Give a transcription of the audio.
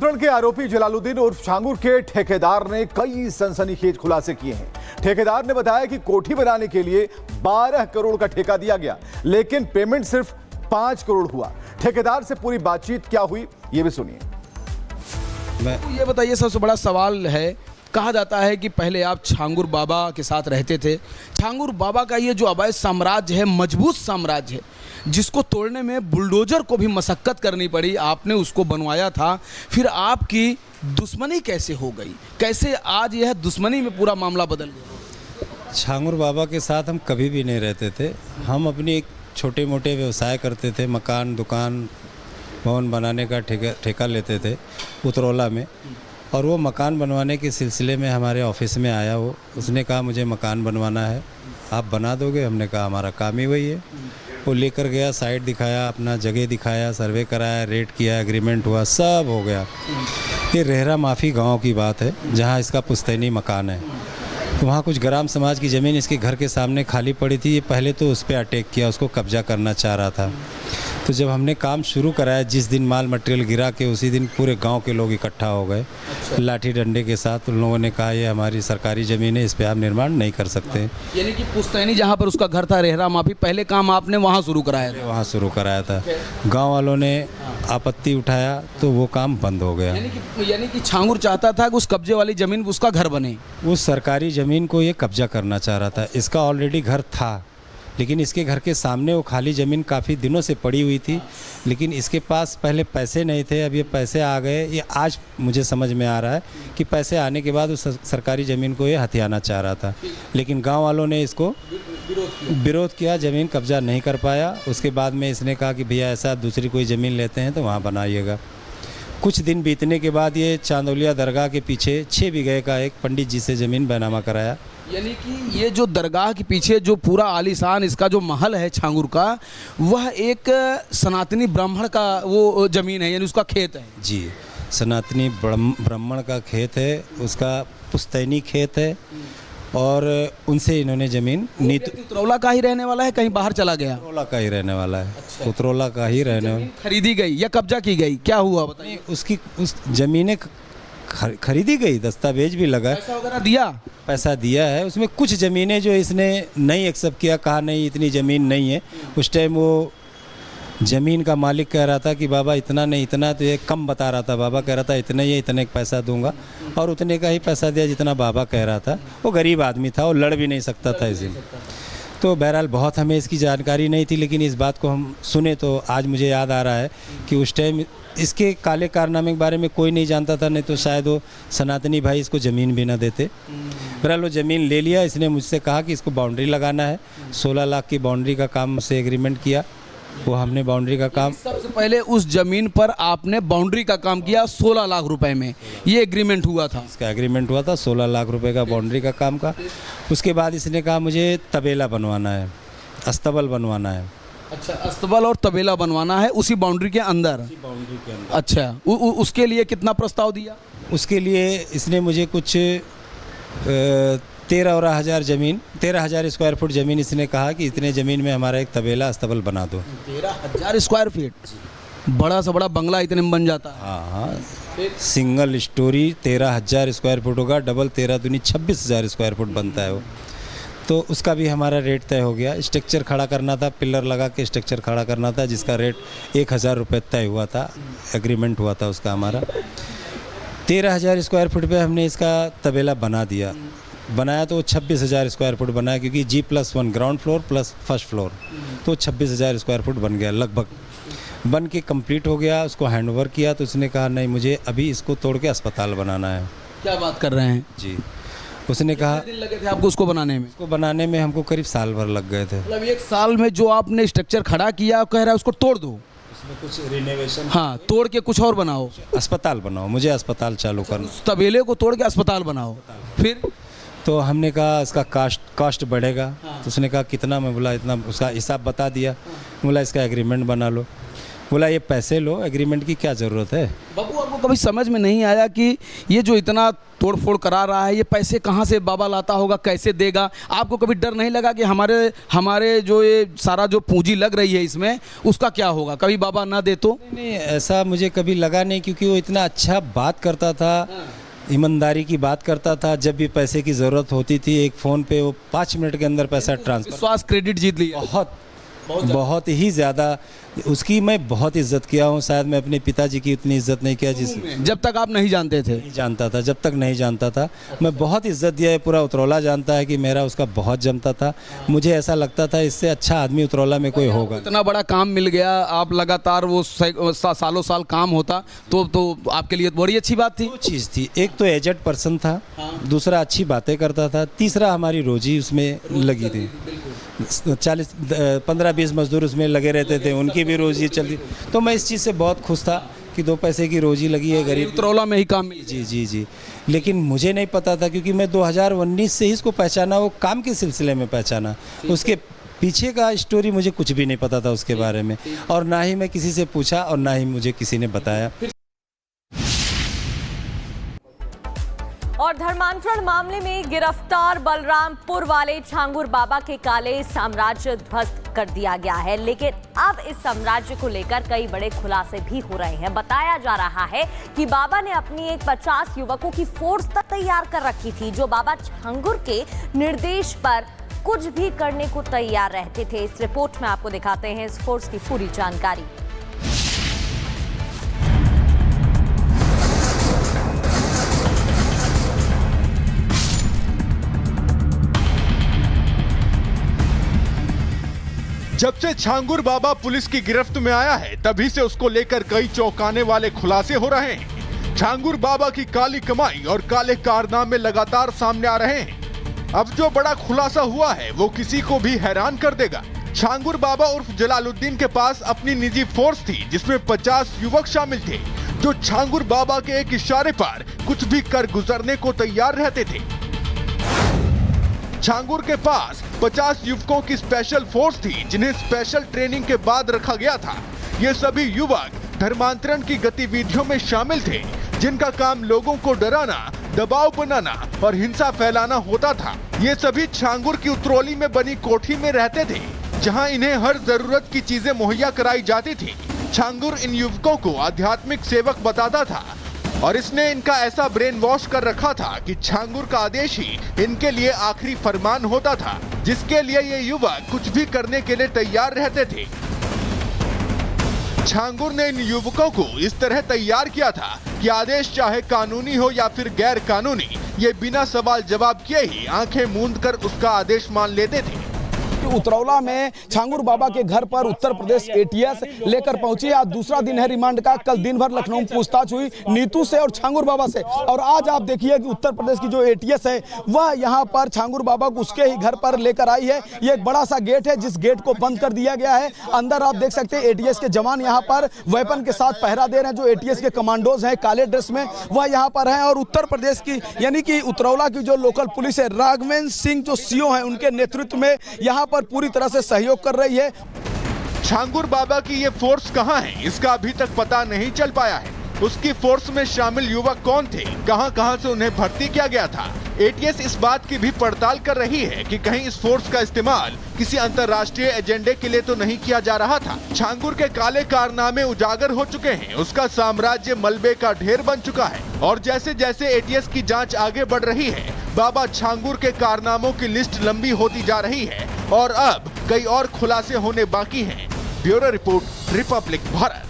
लूटन के आरोपी जलालुद्दीन उर्फ छांगुर के ठेकेदार ने कई सनसनीखेज खुलासे किए हैं। ठेकेदार ने बताया कि कोठी बनाने के लिए 12 करोड़ का ठेका दिया गया, लेकिन पेमेंट सिर्फ 5 करोड़ हुआ। ठेकेदार से पूरी बातचीत क्या हुई, ये भी सुनिए। ये बताइए, सबसे बड़ा सवाल है, कहा जाता है कि पहले आप छांगुर बाबा के साथ रहते थे। छांगुर बाबा का ये जो अवैध साम्राज्य है, मजबूत साम्राज्य है, जिसको तोड़ने में बुलडोजर को भी मशक्कत करनी पड़ी, आपने उसको बनवाया था। फिर आपकी दुश्मनी कैसे हो गई, कैसे आज यह दुश्मनी में पूरा मामला बदल गया? छांगुर बाबा के साथ हम कभी भी नहीं रहते थे। हम अपनी एक छोटे मोटे व्यवसाय करते थे, मकान दुकान भवन बनाने का ठेका लेते थे उतरौला में। और वो मकान बनवाने के सिलसिले में हमारे ऑफिस में आया वो, उसने कहा मुझे मकान बनवाना है, आप बना दोगे? हमने कहा हमारा काम ही वही है। वो लेकर गया, साइट दिखाया, अपना जगह दिखाया, सर्वे कराया, रेट किया, एग्रीमेंट हुआ, सब हो गया। ये रेहरा माफ़ी गांव की बात है, जहां इसका पुश्तैनी मकान है। तो वहाँ कुछ ग्राम समाज की ज़मीन इसके घर के सामने खाली पड़ी थी। ये पहले तो उस पर अटैक किया, उसको कब्जा करना चाह रहा था। तो जब हमने काम शुरू कराया, जिस दिन माल मटेरियल गिरा के उसी दिन पूरे गांव के लोग इकट्ठा हो गए। लाठी डंडे के साथ उन लोगों ने कहा ये हमारी सरकारी ज़मीन है, इस पर आप निर्माण नहीं कर सकते। यानी कि पुश्तैनी जहाँ पर उसका घर था, रेहरा माफी, पहले काम आपने वहाँ शुरू कराया था? वहाँ शुरू कराया था। गाँव वालों ने आपत्ति उठाया तो वो काम बंद हो गया। यानी कि छांगुर चाहता था कि उस कब्जे वाली ज़मीन उसका घर बने। उस सरकारी ज़मीन को ये कब्जा करना चाह रहा था। इसका ऑलरेडी घर था, लेकिन इसके घर के सामने वो खाली ज़मीन काफ़ी दिनों से पड़ी हुई थी। लेकिन इसके पास पहले पैसे नहीं थे, अब ये पैसे आ गए। ये आज मुझे समझ में आ रहा है कि पैसे आने के बाद उस सरकारी ज़मीन को ये हथियाना चाह रहा था। लेकिन गांव वालों ने इसको विरोध किया, ज़मीन कब्जा नहीं कर पाया। उसके बाद में इसने कहा कि भैया ऐसा दूसरी कोई ज़मीन लेते हैं तो वहाँ बनाइएगा। कुछ दिन बीतने के बाद ये चांदौलिया दरगाह के पीछे 6 बीघे का एक पंडित जी से ज़मीन बैनामा कराया। यानी कि ये जो दरगाह के पीछे जो पूरा आलीशान इसका जो महल है छांगुर का, वह एक सनातनी ब्राह्मण का वो ज़मीन है, यानी उसका खेत है। जी, सनातनी ब्राह्मण का खेत है, उसका पुश्तैनी खेत है। और उनसे इन्होंने ज़मीन उतरौला का ही रहने वाला है, कहीं बाहर चला गया? उतरौला का ही रहने वाला है। अच्छा। उतरौला का ही रहने वाला। खरीदी गई या कब्जा की गई, क्या हुआ बताइए? उसकी उस ज़मीनें खरीदी गई, दस्तावेज भी लगा, पैसा वगैरह दिया? पैसा दिया है। उसमें कुछ ज़मीनें जो इसने नहीं एक्सेप्ट किया, कहा नहीं इतनी ज़मीन नहीं है। उस टाइम वो ज़मीन का मालिक कह रहा था कि बाबा इतना नहीं, इतना, तो ये कम बता रहा था। बाबा कह रहा था इतना ही, इतने का पैसा दूंगा, और उतने का ही पैसा दिया जितना बाबा कह रहा था। वो गरीब आदमी था, वो लड़ भी नहीं सकता था इसी। तो बहरहाल बहुत हमें इसकी जानकारी नहीं थी, लेकिन इस बात को हम सुने तो आज मुझे याद आ रहा है कि उस टाइम इसके काले कारनामे के बारे में कोई नहीं जानता था, नहीं तो शायद वो सनातनी भाई इसको ज़मीन भी ना देते। बहरहाल वो ज़मीन ले लिया। इसने मुझसे कहा कि इसको बाउंड्री लगाना है। 16 लाख की बाउंड्री का काम से एग्रीमेंट किया। वो हमने बाउंड्री का काम, सबसे पहले उस ज़मीन पर आपने बाउंड्री का काम किया 16 लाख रुपए में, ये एग्रीमेंट हुआ था? इसका एग्रीमेंट हुआ था 16 लाख रुपए का बाउंड्री का काम का। उसके बाद इसने कहा मुझे तबेला बनवाना है, अस्तबल बनवाना है। अच्छा, अस्तबल और तबेला बनवाना है उसी बाउंड्री के अंदर? अच्छा, उसके लिए कितना प्रस्ताव दिया? उसके लिए इसने मुझे कुछ 13,000 स्क्वायर फुट ज़मीन इसने कहा कि इतने ज़मीन में हमारा एक तबेला अस्तबल बना दो। 13,000 स्क्वायर फीट? बड़ा सा बड़ा बंगला इतने में बन जाता है? हाँ, सिंगल स्टोरी 13,000 स्क्वायर फुट होगा, डबल 13 दूनी 26,000 स्क्वायर फुट बनता है वो। तो उसका भी हमारा रेट तय हो गया। स्ट्रक्चर खड़ा करना था, पिलर लगा के स्ट्रक्चर खड़ा करना था, जिसका रेट 1,000 रुपये तय हुआ था, एग्रीमेंट हुआ था उसका हमारा। 13,000 स्क्वायर फुट पे हमने इसका तबेला बना दिया। बनाया तो 26,000 स्क्वायर फुट बनाया, क्योंकि G+1 ground floor plus first floor, तो 26,000 स्क्वायर फुट बन गया लगभग। बन के कंप्लीट हो गया, उसको हैंडओवर किया। तो उसने कहा नहीं, मुझे अभी इसको तोड़ के अस्पताल बनाना है। क्या बात कर रहे हैं जी? उसने कहा, कितने दिन लगे थे आपको उसको बनाने में? उसको बनाने में हमको करीब साल भर लग गए थे। मतलब 1 साल में जो आपने स्ट्रक्चर खड़ा किया, कह रहा है उसको तोड़ दो, उसमें कुछ रिनोवेशन, हाँ, तोड़ के कुछ और बनाओ, अस्पताल बनाओ, मुझे अस्पताल चालू करना। तबेले को तोड़ के अस्पताल बनाओ। फिर तो हमने कहा इसका कॉस्ट बढ़ेगा। तो उसने कहा कितना? मैं बोला इतना। उसका हिसाब बता दिया। बोला इसका एग्रीमेंट बना लो। बोला ये पैसे लो, एग्रीमेंट की क्या ज़रूरत है। बाबू आपको कभी समझ में नहीं आया कि ये जो इतना तोड़फोड़ करा रहा है, ये पैसे कहाँ से बाबा लाता होगा, कैसे देगा? आपको कभी डर नहीं लगा कि हमारे जो ये सारा जो पूंजी लग रही है इसमें, उसका क्या होगा, कभी बाबा ना दे तो? नहीं, ऐसा मुझे कभी लगा नहीं, क्योंकि वो इतना अच्छा बात करता था, ईमानदारी की बात करता था। जब भी पैसे की ज़रूरत होती थी, एक फ़ोन पे वो 5 मिनट के अंदर पैसा ट्रांसफर। विश्वास क्रेडिट जीत लिया। बहुत ही ज़्यादा उसकी मैं बहुत इज्जत किया हूँ। शायद मैं अपने पिताजी की उतनी इज्जत नहीं किया जब तक आप नहीं जानते थे। नहीं जानता था, जब तक नहीं जानता था मैं बहुत इज्जत दिया है। पूरा उतरौला जानता है कि मेरा उसका बहुत जमता था। मुझे ऐसा लगता था इससे अच्छा आदमी उतरौला में कोई होगा। इतना बड़ा काम मिल गया, आप लगातार वो सालों साल काम होता तो आपके लिए बड़ी अच्छी बात थी। दो चीज़ थी, एक तो एजेड पर्सन था, दूसरा अच्छी बातें करता था, तीसरा हमारी रोजी उसमें लगी थी। 15-20 मजदूर उसमें लगे रहते थे, उनकी भी रोजी चलती। तो मैं इस चीज़ से बहुत खुश था कि 2 पैसे की रोजी लगी है गरीब। उतरौला में ही काम मिल। जी। लेकिन मुझे नहीं पता था, क्योंकि मैं 2019 से ही इसको पहचाना, वो काम के सिलसिले में पहचाना। उसके पीछे का स्टोरी मुझे कुछ भी नहीं पता था उसके बारे में, और ना ही मैं किसी से पूछा और ना ही मुझे किसी ने बताया। और धर्मांतरण मामले में गिरफ्तार बलरामपुर वाले छांगुर बाबा के काले साम्राज्य ध्वस्त कर दिया गया है, लेकिन अब इस साम्राज्य को लेकर कई बड़े खुलासे भी हो रहे हैं। बताया जा रहा है कि बाबा ने अपनी एक 50 युवकों की फोर्स तक तैयार कर रखी थी, जो बाबा छांगुर के निर्देश पर कुछ भी करने को तैयार रहते थे। इस रिपोर्ट में आपको दिखाते हैं इस फोर्स की पूरी जानकारी। जब से छांगुर बाबा पुलिस की गिरफ्त में आया है, तभी से उसको लेकर कई चौंकाने वाले खुलासे हो रहे हैं। छांगुर बाबा की काली कमाई और काले कारनामे लगातार सामने आ रहे हैं। अब जो बड़ा खुलासा हुआ है वो किसी को भी हैरान कर देगा। छांगुर बाबा उर्फ जलालुद्दीन के पास अपनी निजी फोर्स थी, जिसमें 50 युवक शामिल थे, जो छांगुर बाबा के एक इशारे पर कुछ भी कर गुजरने को तैयार रहते थे। छांगुर के पास 50 युवकों की स्पेशल फोर्स थी, जिन्हें स्पेशल ट्रेनिंग के बाद रखा गया था। ये सभी युवक धर्मांतरण की गतिविधियों में शामिल थे, जिनका काम लोगों को डराना, दबाव बनाना और हिंसा फैलाना होता था। ये सभी छांगुर की उतरौली में बनी कोठी में रहते थे, जहां इन्हें हर जरूरत की चीजें मुहैया कराई जाती थी। छांगुर इन युवकों को आध्यात्मिक सेवक बताता था, और इसने इनका ऐसा ब्रेन वॉश कर रखा था कि छांगुर का आदेश ही इनके लिए आखिरी फरमान होता था, जिसके लिए ये युवक कुछ भी करने के लिए तैयार रहते थे। छांगुर ने इन युवकों को इस तरह तैयार किया था कि आदेश चाहे कानूनी हो या फिर गैर कानूनी, ये बिना सवाल जवाब किए ही आंखें मूंद कर उसका आदेश मान लेते थे। उतरौला में छांगुर बाबा के घर पर उत्तर प्रदेश एटीएस लेकर पहुंची। आज दूसरा दिन है रिमांड का। कल दिन भर लखनऊ में पूछताछ हुई नीतू से और छांगुर बाबा से, और आज आप देखिए कि उत्तर प्रदेश की जो एटीएस है वह यहां पर छांगुर बाबा को उसके ही घर पर लेकर आई है। ये एक बड़ा सा गेट है, जिस गेट को बंद कर दिया गया है। अंदर आप देख सकते हैं एटीएस के जवान यहां पर वेपन के साथ पहरा दे रहे हैं। जो एटीएस के कमांडोज हैं काले ड्रेस में, वह यहां पर हैं। और उत्तर प्रदेश की यानी कि उतरौला की जो लोकल पुलिस है, राघवेंद्र सिंह जो सीओ हैं, उनके नेतृत्व में यहां पर पूरी तरह से सहयोग कर रही है। छांगुर बाबा की ये फोर्स कहां है, इसका अभी तक पता नहीं चल पाया है। उसकी फोर्स में शामिल युवक कौन थे, कहां से उन्हें भर्ती किया गया था। एटीएस इस बात की भी पड़ताल कर रही है कि कहीं इस फोर्स का इस्तेमाल किसी अंतर्राष्ट्रीय एजेंडे के लिए तो नहीं किया जा रहा था। छांगुर के काले कारनामे उजागर हो चुके हैं, उसका साम्राज्य मलबे का ढेर बन चुका है, और जैसे जैसे एटीएस की जांच आगे बढ़ रही है, बाबा छांगुर के कारनामों की लिस्ट लंबी होती जा रही है, और अब कई और खुलासे होने बाकी हैं। Bureau report, Republic Bharat.